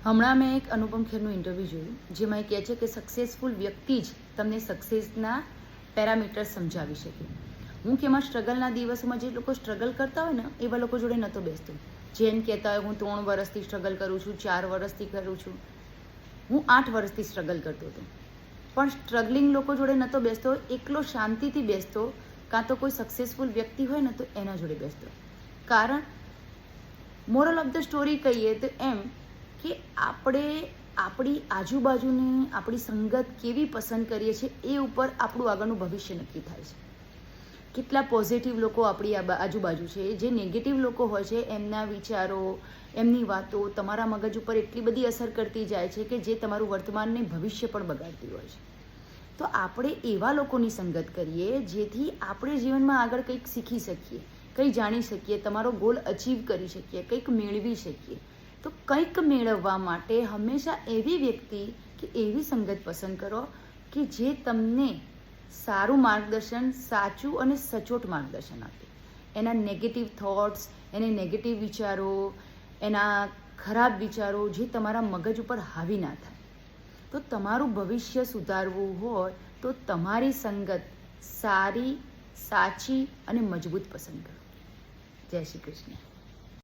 હમણાં મેં એક અનુપમ ખેરનું ઇન્ટરવ્યૂ જોયું જેમાં એ કહે છે કે સક્સેસફુલ વ્યક્તિ જ તમને સક્સેસના પેરામીટર સમજાવી શકે. હું કે એમાં સ્ટ્રગલના દિવસોમાં જે લોકો સ્ટ્રગલ કરતા હોય ને એવા લોકો જોડે નહોતો બેસતો. જેમ કહેતા હોય હું 3 વર્ષથી સ્ટ્રગલ કરું છું, 4 વર્ષથી કરું છું. હું 8 વર્ષથી સ્ટ્રગલ કરતો હતો, પણ સ્ટ્રગલિંગ લોકો જોડે નહોતો બેસતો. એકલો શાંતિથી બેસતો, કાં તો કોઈ સક્સેસફુલ વ્યક્તિ હોય ને તો એના જોડે બેસતો. કારણ મોરલ ઓફ ધ સ્ટોરી કહીએ તો એમ કે આપણે આપણી આજુબાજુની આપણી સંગત કેવી પસંદ કરીએ છીએ એ ઉપર આપણું આગળનું ભવિષ્ય નક્કી થાય છે. કેટલા પોઝિટિવ લોકો આપણી આજુબાજુ છે, જે નેગેટિવ લોકો હોય છે એમના વિચારો, એમની વાતો તમારા મગજ ઉપર એટલી બધી અસર કરતી જાય છે કે જે તમારું વર્તમાનને ભવિષ્ય પણ બગાડતી હોય છે. તો આપણે એવા લોકોની સંગત કરીએ જેથી આપણે જીવનમાં આગળ કંઈક શીખી શકીએ, કંઈ જાણી શકીએ, તમારો ગોલ અચીવ કરી શકીએ, કંઈક મેળવી શકીએ. તો કંઈક મેળવવા માટે હંમેશા એવી વ્યક્તિ કે એવી સંગત પસંદ કરો કે જે તમને સારું માર્ગદર્શન, સાચું અને સચોટ માર્ગદર્શન આપે. એના નેગેટિવ થોટ્સ, એને નેગેટિવ વિચારો, એના ખરાબ વિચારો જે તમારા મગજ ઉપર હાવી ના થાય. તો તમારું ભવિષ્ય સુધારવું હોય તો તમારી સંગત સારી, સાચી અને મજબૂત પસંદ કરો. જય શ્રી કૃષ્ણ.